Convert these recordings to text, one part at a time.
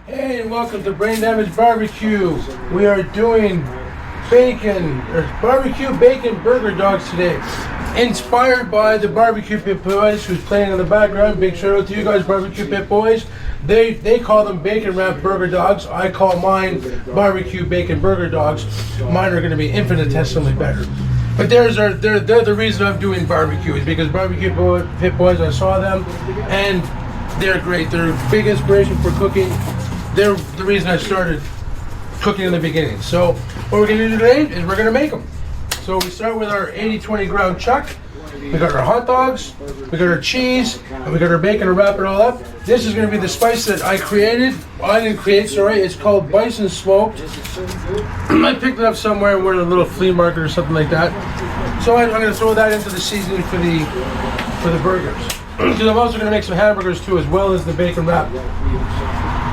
Hey, and welcome to Brain Damage Barbecue. We are doing BBQ Bacon Burger Dogs today. Inspired by the BBQ Pit Boys who's playing in the background. Big shout out to you guys, BBQ Pit Boys. They call them Bacon Wrap Burger Dogs. I call mine BBQ Bacon Burger Dogs. Mine are going to be infinitesimally better. But they're the reason I'm doing barbecue is because BBQ Pit Boys, I saw them and they're great. They're a big inspiration for cooking. They're the reason I started cooking in the beginning. So what we're going to do today is we're going to make them. So we start with our 80-20 ground chuck. We got our hot dogs, we got our cheese, and we got our bacon to wrap it all up. This is going to be the spice that I created. Well, I didn't create, sorry. It's called bison smoked. I picked it up somewhere. We're at a little flea market or something like that. So I'm going to throw that into the seasoning for the burgers. Because I'm also going to make some hamburgers too, as well as the bacon wrap.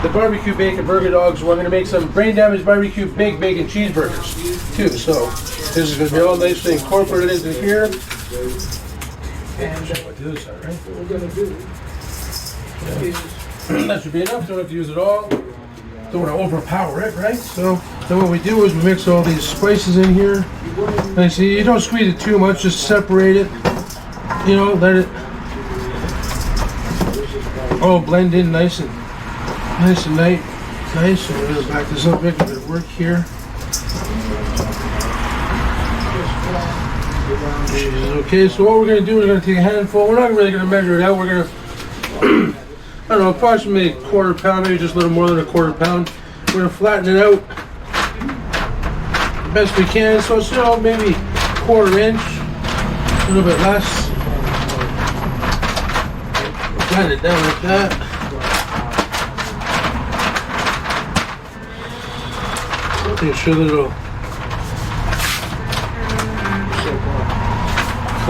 The BBQ Bacon Burger Dogs. We're going to make some Brain Damage Barbecue Big Bacon Cheeseburgers too. So this is going to be all nicely incorporated into here. And that should be enough. Don't have to use it all. Don't want to overpower it, right? So then what we do is we mix all these spices in here. And see, you don't squeeze it too much. Just separate it. You know, let it all blend in nice and nice. So we're gonna back this up, make a bit of work here. Okay, so what we're gonna do, we're gonna take a handful. We're not really gonna measure it out. We're gonna, I don't know, approximately a quarter pound, maybe just a little more than a quarter pound. We're gonna flatten it out best we can. So it's, you know, maybe quarter inch, a little bit less. Flatten it down like that. Make sure that it'll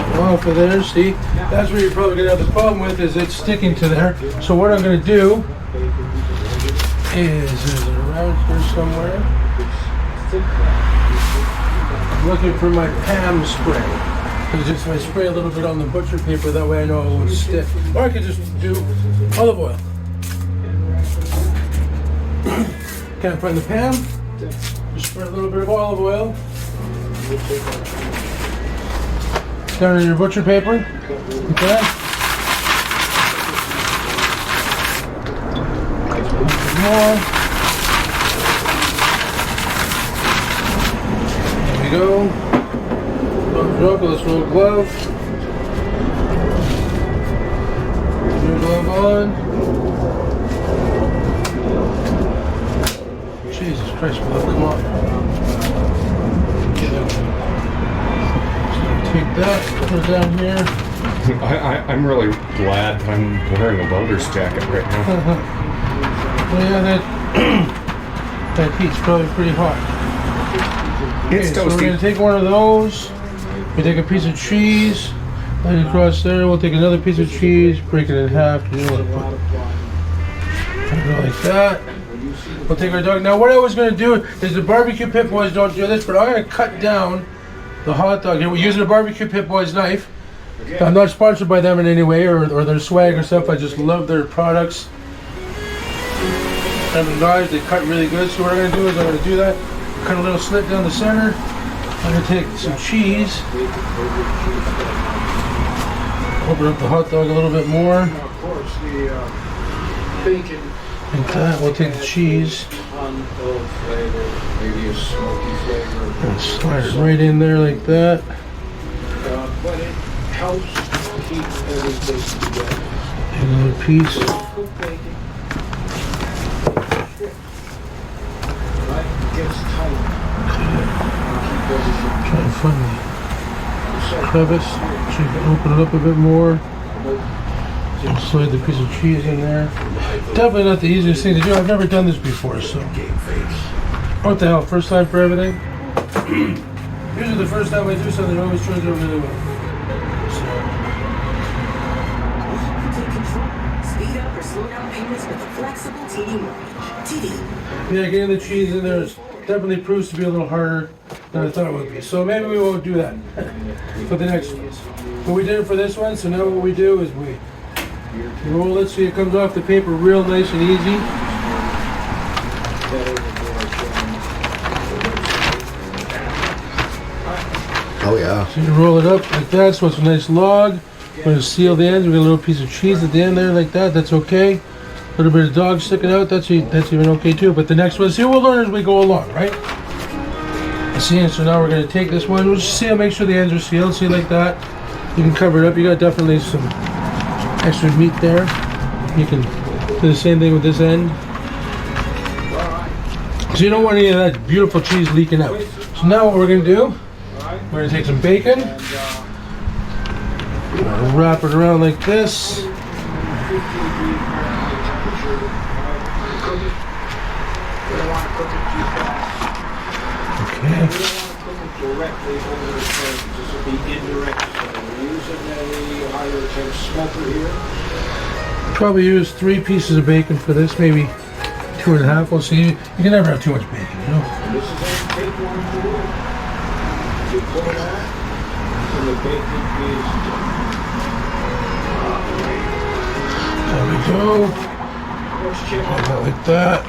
come off of there. See, that's where you're probably gonna have the problem with, is it sticking to there. So what I'm gonna do is it around here somewhere? I'm looking for my Pam spray. It's just if I spray a little bit on the butcher paper, that way I know it won't stick. Or I could just do olive oil. Can't find the Pam? Just spread a little bit of olive oil down in your butcher paper. Okay. More. There we go. Drop with this little glove. New glove on. Jesus Christ, will it come on? So take that, put it down here. I'm really glad I'm wearing a welder's jacket right now. Well, yeah, that heat's probably pretty hot. It's Okay, so toasty. we're going to take one of those. We take a piece of cheese, lay it across there. We'll take another piece of cheese, break it in half. You know what put it like that. We'll take our dog. Now what I was going to do is, the BBQ Pit Boys don't do this, but I'm going to cut down the hot dog here. We're using a BBQ Pit Boys knife. I'm not sponsored by them in any way or their swag or stuff. I just love their products. And the knives, they cut really good. So what I'm going to do is I'm going to do that. Cut a little slit down the center. I'm going to take some cheese. Open up the hot dog a little bit more. Of course, the bacon. Like that. We'll take the cheese Maybe a smoky flavor. and slide it right in there like that. But it helps keep everything together. Take another piece. Cooked bacon. Right? It gets tight. Keep everything. Try and find the crevice so you can open it up a bit more. And slide the piece of cheese in there. Definitely not the easiest thing to do. I've never done this before, so. What the hell? First time for everything? Usually the first time I do something, it always turns out really well. So. Take control. Speed up or slow down payments with a flexible TD mortgage. Yeah, getting the cheese in there definitely proves to be a little harder than I thought it would be. So maybe we won't do that for the next ones. But we did it for this one, so now what we do is we roll it so it comes off the paper real nice and easy. Oh yeah. So you roll it up like that, so it's a nice log. We're going to seal the ends. We got a little piece of cheese at the end there like that. That's okay. A little bit of dog sticking out. That's even okay too. But the next one, see, we'll learn as we go along, right? See, so now we're going to take this one. We'll just seal, make sure the ends are sealed. See, like that. You can cover it up. You got definitely some extra meat there. You can do the same thing with this end. So you don't want any of that beautiful cheese leaking out. So now what we're going to do, we're going to take some bacon. We'll wrap it around like this. Okay. Directly over the flames. This will be indirect. So we're using a higher temp smoker here. Probably use 3 pieces of bacon for this, maybe 2.5. We'll see. You can never have too much bacon, you know. And this is on take one for it. You pull it out, and the bacon is done. There we go. Let's check it out. Like that.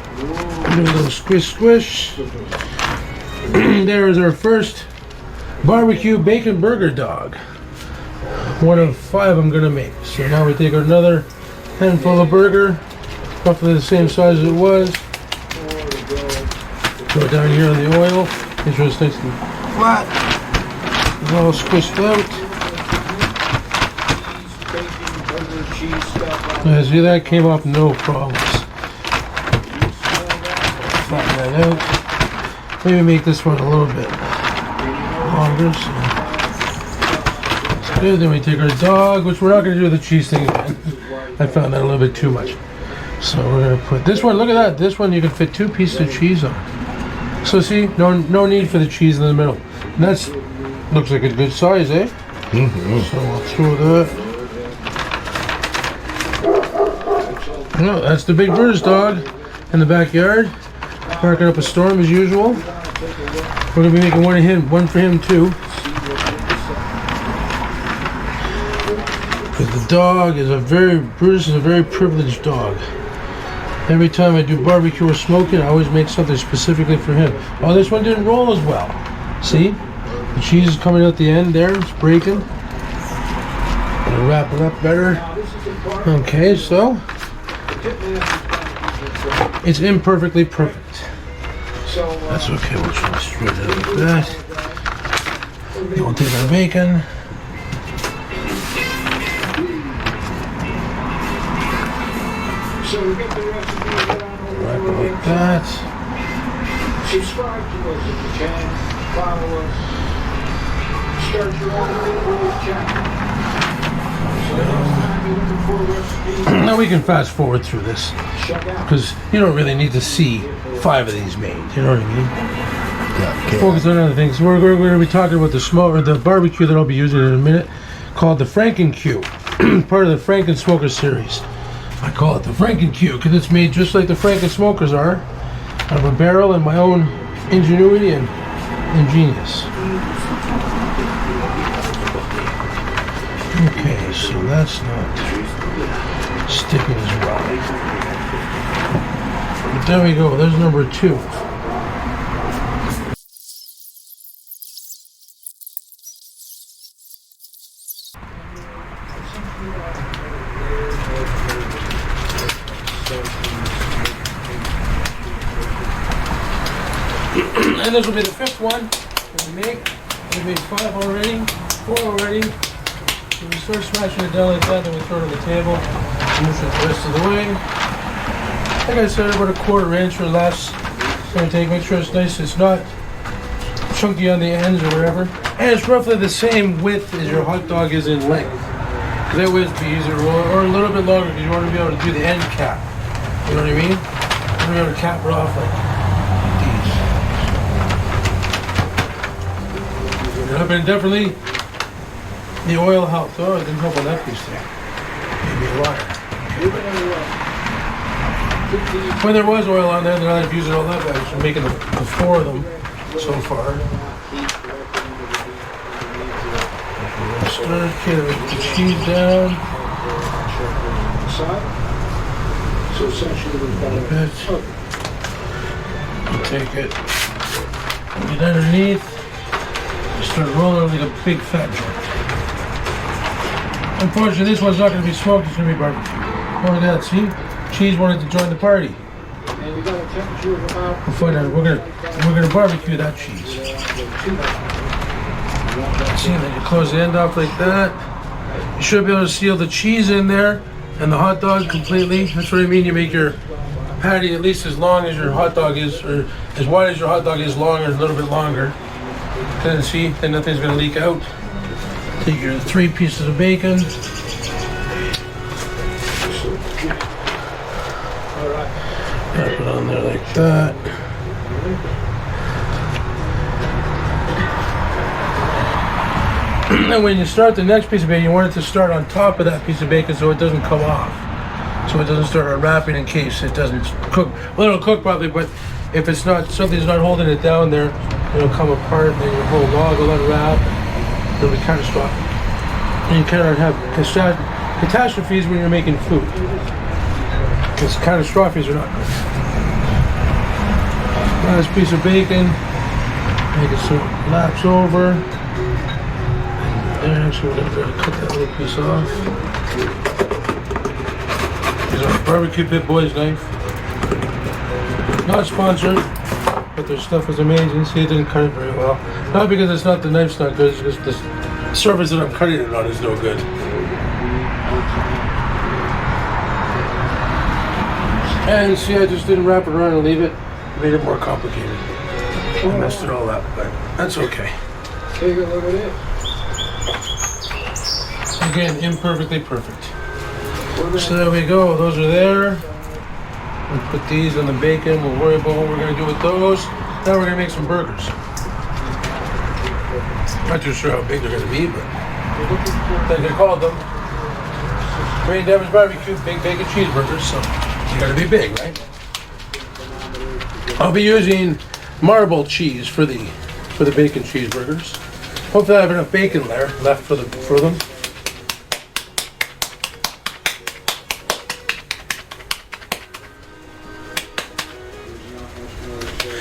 Do a little squish, squish. There is our first BBQ Bacon Burger Dog. One of 5 I'm gonna make. So now we take another handful of burger, roughly the same size as it was. Throw it down here in the oil. Make sure it's nice and flat. It's all squished out. Yeah, see, that came off no problems. Flatten that out. Maybe make this one a little bit longer. So that's good. Then we take our dog, which we're not going to do the cheese thing again. I found that a little bit too much. So we're going to put this one. Look at that. This one you can fit 2 pieces of cheese on. So see, no need for the cheese in the middle. And that's looks like a good size, eh? Mm-hmm. So we'll throw that. No, that's the big British dog in the backyard. Parking up a storm as usual. We're going to be making one for him too. Because the dog is Brutus is a very privileged dog. Every time I do barbecue or smoking, I always make something specifically for him. Oh, this one didn't roll as well. See? The cheese is coming out the end there. It's breaking. Gonna wrap it up better. Okay, so it's imperfectly perfect. That's okay. We'll try to straight out like that. Then we'll take our bacon. So we get the recipe on Wrap it like that. Subscribe to us if you can. Follow us. Start your own little channel. So next time you're looking for recipes, Now we can fast forward through this check out. because you don't really need to see 5 of these made. You know what I mean? Yeah, okay. Focus on other things. We're going to be talking about the smoke or the barbecue that I'll be using in a minute, called the Franken-Q, part of the Franken Smoker series. I call it the Franken-Q because it's made just like the Franken Smokers are, out of a barrel and my own ingenuity and ingenious. Okay, so that's not sticking as well. But there we go. There's number 2. And this will be the 5th one that we make. We made 5 already, 4 already. So we start smashing it down like that, then we throw it on the table, push it the rest of the way. Like I said, about a 1/4 inch or less. So make sure it's nice, it's not chunky on the ends or whatever. And it's roughly the same width as your hot dog is in length. Because that way it's be easier to roll, or a little bit longer because you want to be able to do the end cap. You know what I mean? You want to be able to cap it off like these. But definitely the oil helped. Oh, it didn't help on that piece there. Maybe a lot. When there was oil on there, then I'd use it all that way. So I'm making the 4 of them so far. Stir, okay, the cheese down. So essentially we've got A bit. We'll take it, get underneath, Start rolling like a big fat joint. Unfortunately, this one's not going to be smoked, it's going to be barbecue. Look at that, see? Cheese wanted to join the party. And you got a temperature of about... We'll find out. We're gonna barbecue that cheese. See, then you close the end off like that. You should be able to seal the cheese in there and the hot dog completely. That's what I mean. You make your patty at least as long as your hot dog is, or as wide as your hot dog is long, or a little bit longer. Then see, then nothing's gonna leak out. Take your 3 pieces of bacon. Wrap it on there like that. And when you start the next piece of bacon, you want it to start on top of that piece of bacon so it doesn't come off. So it doesn't start unwrapping in case it doesn't cook. Well, it'll cook probably, but if it's not, something's not holding it down there, it'll come apart, then your whole log will unwrap. It'll be catastrophic. And you cannot have catastrophes when you're making food. Because catastrophes are not good. Last piece of bacon, make it so it laps over. And there, so we're going to cut that little piece off. Use our barbecue pit boys knife. Not sponsored, but their stuff is amazing. See, it didn't cut it very well. Not because it's not the knife's not good, it's just the surface that I'm cutting it on is no good. And see, I just didn't wrap it around and leave it. Made it more complicated. I messed it all up, but that's okay. Take a look at it. Again, imperfectly perfect. So there we go. Those are there. We'll put these on the bacon. We'll worry about what we're going to do with those. Now we're going to make some burgers. Not too sure how big they're going to be, but like they called them. Great Devin's Barbecue Big Bacon Cheeseburgers, so you got to be big, right? I'll be using marble cheese for the bacon cheeseburgers. Hopefully I have enough bacon there left for them.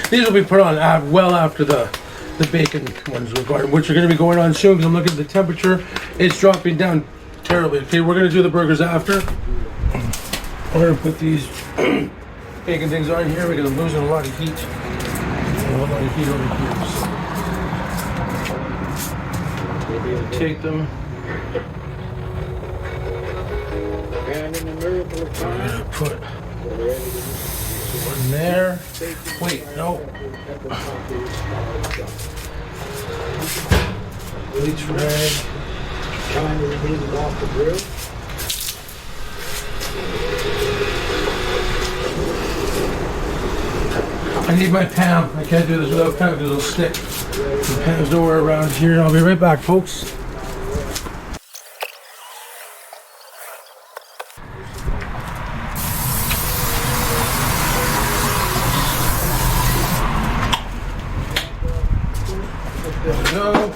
These will be put on well after the bacon ones, which are going to be going on soon because I'm looking at the temperature. It's dropping down terribly. Okay, we're going to do the burgers after. We're going to put these bacon things on here because I'm losing a lot of heat. A lot of heat over here. So take them. And in the miracle of We're time, going to put one there. Wait, no. Bleach rag. time to remove it off the grill. I need my Pam. I can't do this without Pam because it'll stick. The Pam's nowhere around here. I'll be right back, folks. There we go.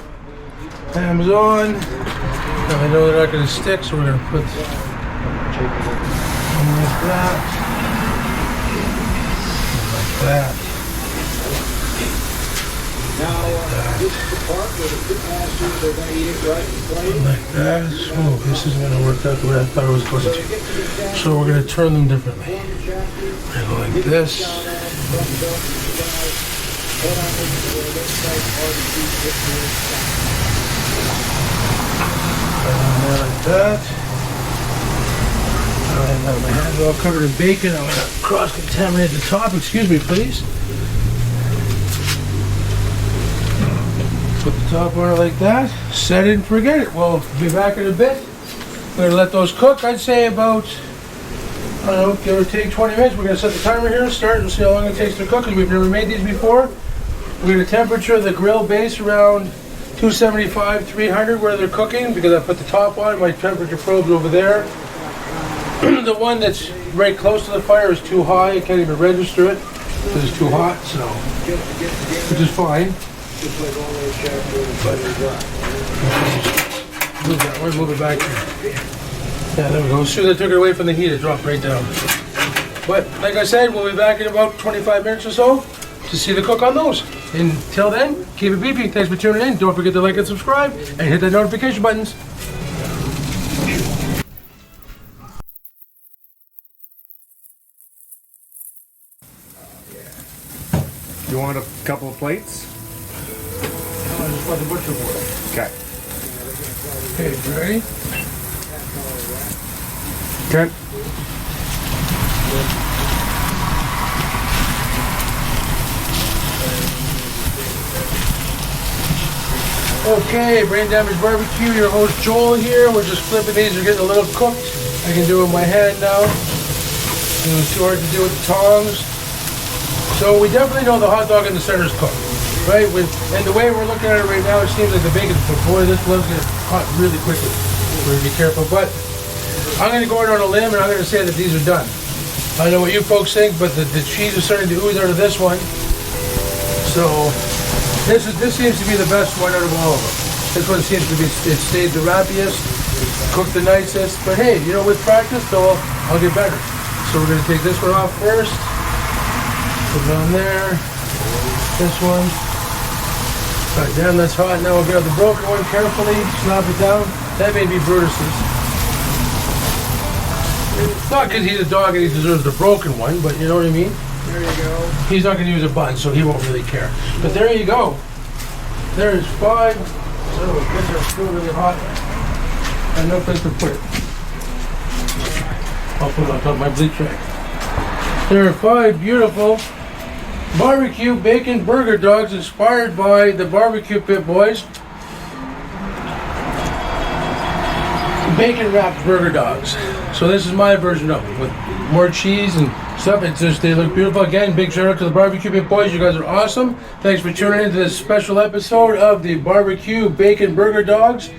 Pam's on. Now I know they're not going to stick, so we're going to put one like that. Like that. Now, this is the part where the pit masters are going to eat it right and plain. Like that. Oh, this isn't going to work out the way I thought it was going to. So we're going to turn them differently. We're going to go like this. Like that. I have my hands all covered in bacon. I'm going to cross-contaminate the top. Excuse me, please. Put the top on it like that. Set it and forget it. We'll be back in a bit. We're going to let those cook. I'd say about, I don't know, give or take 20 minutes. We're going to set the timer here, start, and see how long it takes to cook because we've never made these before. We're going to temperature the grill base around 275, 300 where they're cooking because I put the top on. My temperature probe's over there. The one that's right close to the fire is too high. I can't even register it because it's too hot, so which is fine. But move that one, move it back here. Yeah, there we go. As soon as I took it away from the heat, it dropped right down. But like I said, we'll be back in about 25 minutes or so to see the cook on those. Until then, keep it beefy. Thanks for tuning in. Don't forget to like and subscribe and hit the notification buttons. You want a couple of plates? I just want the butcher board. Okay. Okay, you ready? Okay. Okay, Brain Damage Barbecue, your host Joel here. We're just flipping these, we're getting a little cooked. I can do it with my hand now. It's too hard to do with the tongs. So we definitely know the hot dog in the center is cooked, right? And the way we're looking at it right now, it seems like the bacon's, but boy, this loves get hot really quickly. We're gonna be careful, but I'm gonna go out on a limb and I'm gonna say that these are done. I don't know what you folks think, but the cheese is starting to ooze out of this one. So this seems to be the best one out of all of them. This one seems to be, it stayed the wrappiest, cooked the nicest, but hey, you know, with practice, though, I'll get better. So we're gonna take this one off first, put it on there, this one. All right, damn, that's hot. Now we'll grab the broken one carefully, slap it down. That may be Brutus's. Not because he's a dog and he deserves the broken one, but you know what I mean? There you go. He's not going to use a bun, so he won't really care. But there you go. There's 5. Oh, these are still really hot. I have no place to put it. I'll put it on top of my bleach rag. There are 5 beautiful barbecue bacon burger dogs inspired by the Barbecue Pit Boys. Bacon wrapped burger dogs. So this is my version of it with more cheese and stuff. It's just, they look beautiful. Again, big shout out to the Barbecue Pit Boys. You guys are awesome. Thanks for tuning into this special episode of the Barbecue Bacon Burger Dogs.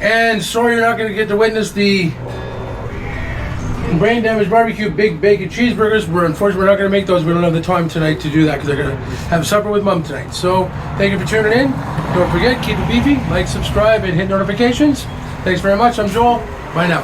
And sorry you're not going to get to witness the Brain Damage Barbecue Big Bacon Cheeseburgers. Unfortunately, we're not going to make those. We don't have the time tonight to do that because they're going to have supper with Mom tonight. So thank you for tuning in. Don't forget, keep it beefy, like, subscribe, and hit notifications. Thanks very much. I'm Joel. Bye now.